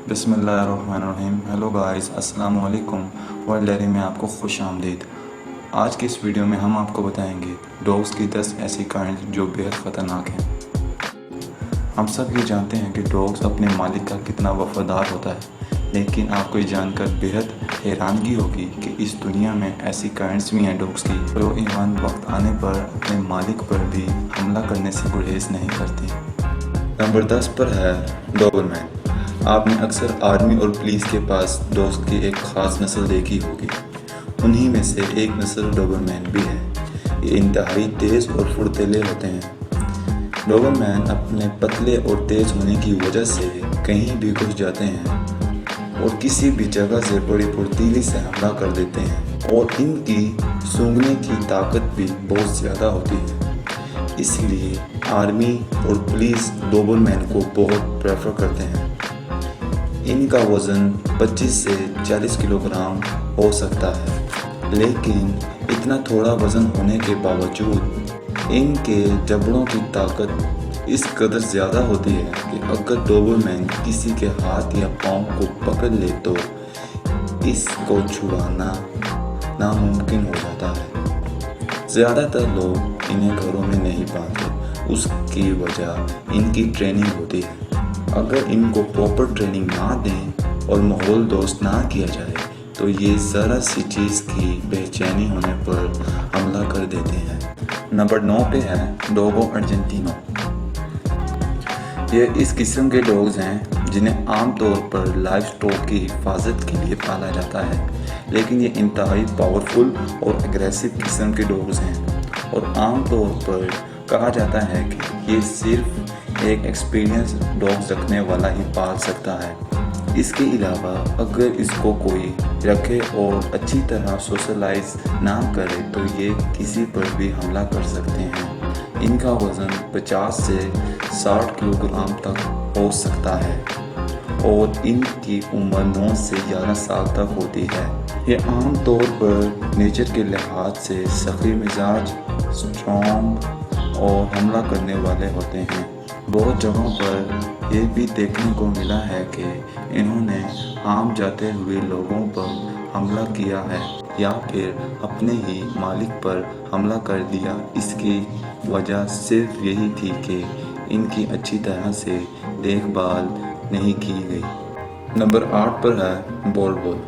बिस्मिल्लाहिर्रहमानिर्रहीम। Hello guys, अस्सलाम वालेकुम। वर्ल्ड डायरी में आपको खुश आमदीद। आज की इस वीडियो में हम आपको बताएंगे डॉग्स की 10 ऐसी काइंड जो बेहद ख़तरनाक हैं। हम सब ये जानते हैं कि डॉग्स अपने मालिक का कितना वफादार होता है, लेकिन आपको ये जानकर बेहद हैरानगी होगी कि इस दुनिया में ऐसी काइंड्स भी हैं डॉग्स की जो ईमान वक्त आने पर अपने मालिक पर भी हमला करने से गुरेज नहीं करती। नंबर 10 पर है डोबरमैन। आपने अक्सर आर्मी और पुलिस के पास डॉग्स की एक ख़ास नस्ल देखी होगी। उन्हीं में से एक नस्ल डोबरमैन भी है। ये इंतहाई तेज़ और फुर्तीले होते हैं। डोबरमैन अपने पतले और तेज़ होने की वजह से कहीं भी घुस जाते हैं और किसी भी जगह से बड़ी फुर्तीली से हमला कर देते हैं, और इनकी सूंघने की ताकत भी बहुत ज़्यादा होती है। इसलिए आर्मी और पुलिस डोबरमैन को बहुत प्रेफर करते हैं। इनका वज़न 25 से 40 किलोग्राम हो सकता है, लेकिन इतना थोड़ा वज़न होने के बावजूद इनके जबड़ों की ताकत इस कदर ज़्यादा होती है कि अगर डोबरमैन किसी के हाथ या पाँव को पकड़ ले तो इसको छुड़ाना नामुमकिन हो जाता है। ज़्यादातर लोग इन्हें घरों में नहीं पाते, उसकी वजह इनकी ट्रेनिंग होती है। अगर इनको प्रॉपर ट्रेनिंग ना दें और माहौल दोस्त ना किया जाए तो ये ज़रा सी चीज़ की बेचैनी होने पर हमला कर देते हैं। नंबर 9 पे है डोगो अर्जेंटिनो। ये इस किस्म के डॉग्स हैं जिन्हें आमतौर पर लाइफ स्टॉक की हिफाजत के लिए पाला जाता है, लेकिन ये इंतहाई पावरफुल और एग्रेसिव किस्म के डॉग्स हैं और आमतौर पर कहा जाता है कि ये सिर्फ एक एक्सपीरियंस डॉग रखने वाला ही पाल सकता है। इसके अलावा अगर इसको कोई रखे और अच्छी तरह सोशलाइज ना करे तो ये किसी पर भी हमला कर सकते हैं। इनका वज़न 50 से 60 किलोग्राम तक हो सकता है और इनकी उम्र 9 से 11 साल तक होती है। ये आम तौर पर नेचर के लिहाज से सख्त मिजाज, स्ट्रॉन्ग और हमला करने वाले होते हैं। बहुत जगहों पर यह भी देखने को मिला है कि इन्होंने आम जाते हुए लोगों पर हमला किया है या फिर अपने ही मालिक पर हमला कर दिया। इसकी वजह सिर्फ यही थी कि इनकी अच्छी तरह से देखभाल नहीं की गई। नंबर 8 पर है बोलबोल।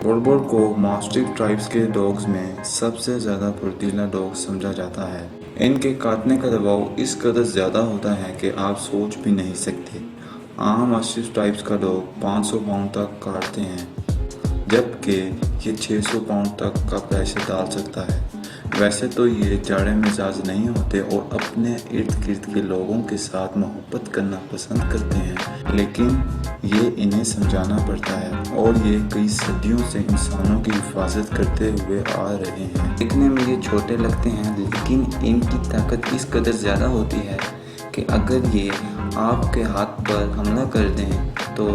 बोलबोल को मास्टिफ ट्राइब्स के डॉग्स में सबसे ज़्यादा फुर्तीला डॉग समझा जाता है। इनके काटने का दबाव इस कदर ज़्यादा होता है कि आप सोच भी नहीं सकते। आम मास्टिफ ट्राइब्स का डॉग 500 पाउंड तक काटते हैं, जबकि ये 600 पाउंड तक का प्रेशर डाल सकता है। वैसे तो ये जाड़े मिजाज नहीं होते और अपने इर्द गिर्द के लोगों के साथ मोहब्बत करना पसंद करते हैं, लेकिन ये इन्हें समझाना पड़ता है और ये कई सदियों से इंसानों की हिफाजत करते हुए आ रहे हैं। दिखने में ये छोटे लगते हैं, लेकिन इनकी ताकत इस कदर ज़्यादा होती है कि अगर ये आपके हाथ पर हमला कर दें तो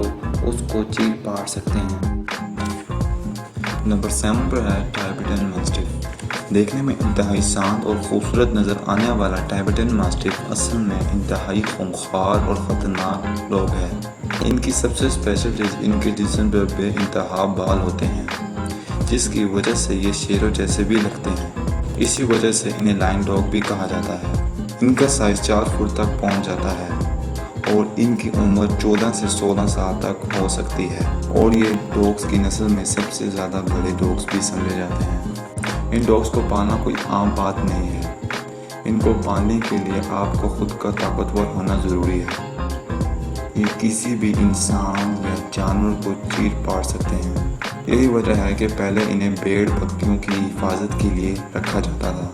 उसको चीर फाड़ सकते हैं। नंबर 7 पर है टाइबेटन मास्टिफ। देखने में इंतहाई शांत और खूबसूरत नज़र आने वाला टाइबेटन मास्टिफ असल में इंतहाई खूंखार और ख़तरनाक डॉग है। इनकी सबसे स्पेशल चीज़ इनके जिस्म पर बेइंतहा बाल होते हैं, जिसकी वजह से ये शेरों जैसे भी लगते हैं। इसी वजह से इन्हें लायन डॉग भी कहा जाता है। इनका साइज़ 4 फुट तक पहुंच जाता है और इनकी उम्र 14 से 16 साल तक हो सकती है, और ये डॉग्स की नस्ल में सबसे ज़्यादा बड़े डॉग्स भी समझे जाते हैं। इन डॉग्स को पालना कोई आम बात नहीं है। इनको पालने के लिए आपको खुद का ताकतवर होना ज़रूरी है। ये किसी भी इंसान या जानवर को चीर फाड़ सकते हैं। यही वजह है कि पहले इन्हें भेड़ बकरियों की हिफाजत के लिए रखा जाता था,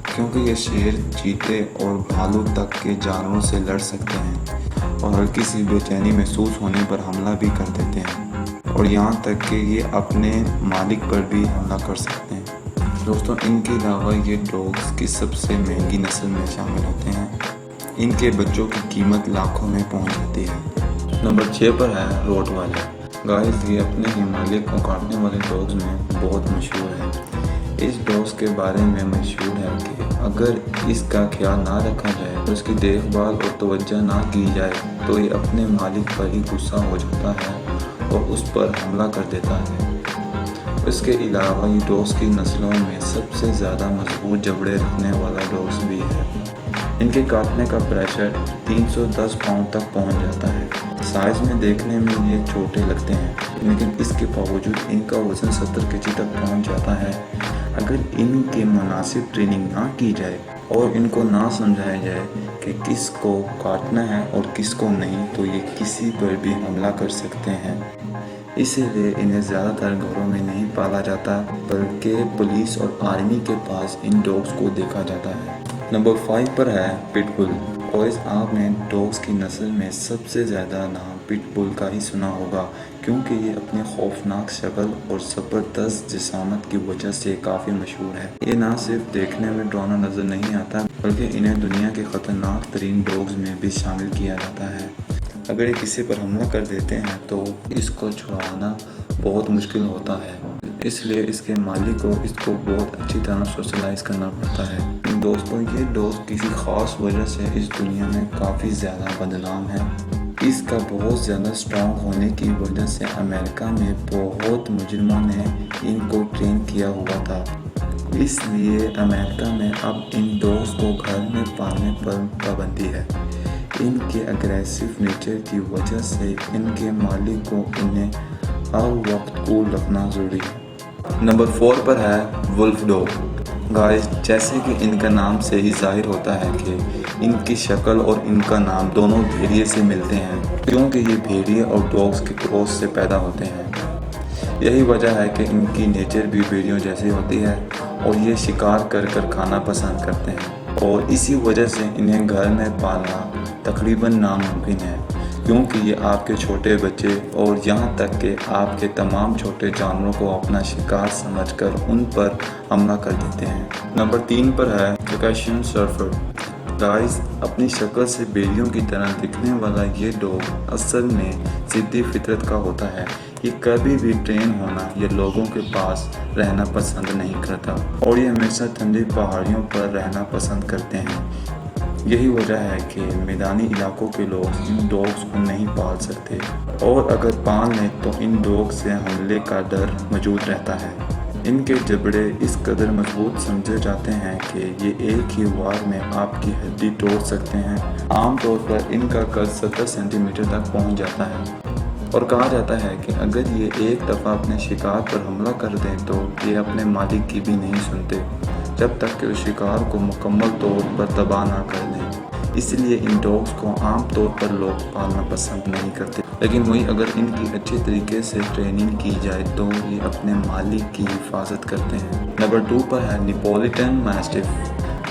क्योंकि ये शेर, चीते और भालू तक के जानवरों से लड़ सकते हैं और हल्की सी बेचैनी महसूस होने पर हमला भी कर देते हैं, और यहाँ तक कि ये अपने मालिक पर भी हमला कर सकते हैं। दोस्तों, इनके अलावा ये डॉग्स की सबसे महंगी नस्ल में शामिल होते हैं। इनके बच्चों की कीमत लाखों में पहुंच जाती है। नंबर 6 पर है रोटवाइलर। गाइस, ये अपने ही मालिक को काटने वाले डॉग्स में बहुत मशहूर है। इस डॉग्स के बारे में मशहूर है कि अगर इसका ख्याल ना रखा जाए और उसकी देखभाल और तवज्जो ना की जाए तो ये अपने मालिक पर ही गुस्सा हो जाता है और उस पर हमला कर देता है। इसके अलावा ये डॉग्स की नस्लों में सबसे ज़्यादा मजबूत जबड़े रखने वाला डॉग्स भी है। इनके काटने का प्रेशर 310 पाउंड तक पहुंच जाता है। साइज़ में देखने में ये छोटे लगते हैं, लेकिन इसके बावजूद इनका वज़न 70 केजी तक पहुंच जाता है। अगर इनकी मुनासिब ट्रेनिंग ना की जाए और इनको ना समझाया जाए कि किसको काटना है और किसको नहीं, तो ये किसी पर भी हमला कर सकते हैं। इसीलिए इन्हें ज़्यादातर घरों में नहीं पाला जाता, बल्कि पुलिस और आर्मी के पास इन डॉग्स को देखा जाता है। नंबर 5 पर है पिटबुल। और आपने डॉग्स की नस्ल में सबसे ज़्यादा नाम पिटबुल का ही सुना होगा, क्योंकि ये अपनी खौफनाक शक्ल और ज़बरदस्त जिसामत की वजह से काफ़ी मशहूर है। ये ना सिर्फ देखने में डरावना नज़र नहीं आता, बल्कि इन्हें दुनिया के ख़तरनाक तरीन डॉग्स में भी शामिल किया जाता है। अगर ये किसी पर हमला कर देते हैं तो इसको छुड़ाना बहुत मुश्किल होता है, इसलिए इसके मालिक को इसको बहुत अच्छी तरह सोशलाइज करना पड़ता है। दोस्तों, ये डॉग किसी ख़ास वजह से इस दुनिया में काफ़ी ज़्यादा बदनाम है। इसका बहुत ज़्यादा स्ट्रॉन्ग होने की वजह से अमेरिका में बहुत मुजरिमों ने इनको ट्रेन किया हुआ था। इसलिए अमेरिका में अब इन डॉग्स को घर में पालने पर पाबंदी है। इनके अग्रेसिव नेचर की वजह से इनके मालिक को इन्हें हर वक्त कूल रखना ज़रूरी है। नंबर 4 पर है वुल्फ डॉग। गाइस, जैसे कि इनका नाम से ही जाहिर होता है कि इनकी शक्ल और इनका नाम दोनों भेड़िए से मिलते हैं, क्योंकि ये भेड़िए और डॉग्स के क्रॉस से पैदा होते हैं। यही वजह है कि इनकी नेचर भी भेड़ियों जैसी होती है और ये शिकार कर कर खाना पसंद करते हैं, और इसी वजह से इन्हें घर में पालना तकरीबन नामुमकिन है, क्योंकि ये आपके छोटे बच्चे और यहाँ तक कि आपके तमाम छोटे जानवरों को अपना शिकार समझकर उन पर हमला कर देते हैं। नंबर 3 पर है कैकाशियन शेफर्ड। गाइस, अपनी शक्ल से भेड़ियों की तरह दिखने वाला ये डॉग असल में ज़िद्दी फितरत का होता है। ये कभी भी ट्रेन होना या लोगों के पास रहना पसंद नहीं करता, और ये हमेशा ठंडी पहाड़ियों पर रहना पसंद करते हैं। यही वजह है कि मैदानी इलाकों के लोग इन डॉग्स को नहीं पाल सकते, और अगर पाल लें तो इन डॉग से हमले का डर मौजूद रहता है। इनके जबड़े इस कदर मजबूत समझे जाते हैं कि ये एक ही वार में आपकी हड्डी तोड़ सकते हैं। आमतौर पर इनका कद 70 सेंटीमीटर तक पहुंच जाता है, और कहा जाता है कि अगर ये एक दफ़ा अपने शिकार पर हमला कर दें तो ये अपने मालिक की भी नहीं सुनते, जब तक कि उस शिकार को मुकम्मल तौर पर तबाह ना कर दें। इसलिए इन डॉग्स को आम तौर पर लोग पालना पसंद नहीं करते, लेकिन वही अगर इनकी अच्छे तरीके से ट्रेनिंग की जाए तो ये अपने मालिक की हिफाजत करते हैं। नंबर 2 पर है नेपोलिटन मैस्टिफ।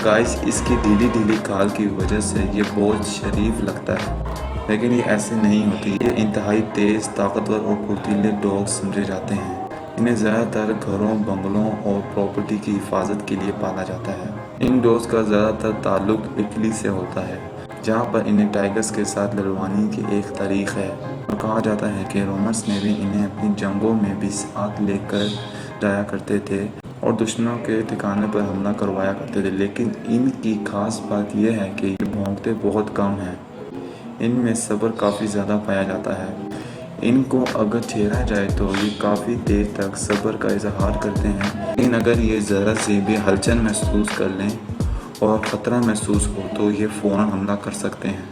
गाइस, इसकी ढीली खाल की वजह से ये बहुत शरीफ लगता है, लेकिन ये ऐसे नहीं होती। ये इंतहाई तेज़, ताकतवर और फुर्तीले डॉग्स समझे जाते हैं। इन्हें ज़्यादातर घरों, बंगलों और प्रॉपर्टी की हिफाजत के लिए पाला जाता है। इन डॉग्स का ज़्यादातर ताल्लुक इटली से होता है, जहाँ पर इन्हें टाइगर्स के साथ लड़वाने की एक तारीख है, और कहा जाता है कि रोमर्स ने भी इन्हें अपनी जंगों में भी साथ लेकर जाया करते थे और दुश्मनों के ठिकाने पर हमला करवाया करते थे। लेकिन इनकी खास बात यह है कि ये भौंकते बहुत कम हैं। इनमें सब्र काफ़ी ज़्यादा पाया जाता है। इनको अगर छेड़ा जाए तो ये काफ़ी देर तक सब्र का इजहार करते हैं, लेकिन अगर ये ज़रा से भी हलचल महसूस कर लें और ख़तरा महसूस हो तो ये फ़ौरन हमला कर सकते हैं।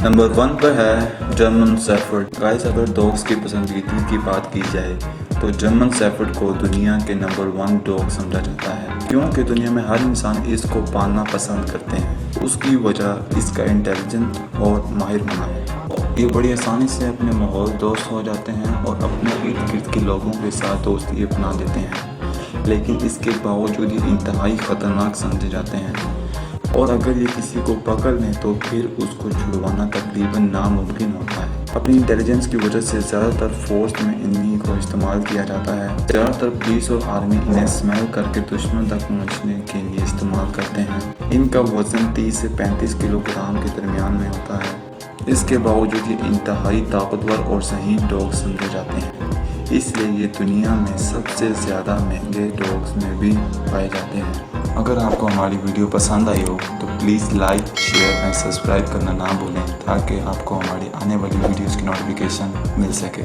नंबर 1 पर है जर्मन शेफर्ड। गाइस, अगर डॉग्स की पसंदीदा की बात की जाए तो जर्मन शेफर्ड को दुनिया के नंबर 1 डॉग समझा जाता है, क्योंकि दुनिया में हर इंसान इसको पालना पसंद करते हैं। उसकी वजह इसका इंटेलिजेंट और माहिर होना है। ये बड़ी आसानी से अपने माहौल दोस्त हो जाते हैं और अपने इर्द गिर्द के लोगों के साथ दोस्ती अपना लेते हैं, लेकिन इसके बावजूद ये इंतहाई ख़तरनाक समझे जाते हैं, और अगर ये किसी को पकड़ लें तो फिर उसको छुड़वाना तकरीबन नामुमकिन होता है। अपनी इंटेलिजेंस की वजह से ज़्यादातर फोर्स में इन्हीं को इस्तेमाल किया जाता है। ज़्यादातर पुलिस और आर्मी इन्हें स्मेल करके दुश्मन तक पहुंचने के लिए इस्तेमाल करते हैं। इनका वज़न 30 से 35 किलोग्राम के दरमियान में होता है। इसके बावजूद ये इंतहाई ताकतवर और सही डॉग समझे जाते हैं, इसलिए ये दुनिया में सबसे ज़्यादा महंगे डॉग्स में भी पाए जाते हैं। اگر آپ کو ہماری ویڈیو پسند آئی ہو تو please like share and subscribe کرنا نہ بھولیں تاکہ آپ کو ہماری آنے والی ویڈیوز کی نوٹیفیکیشن مل سکے.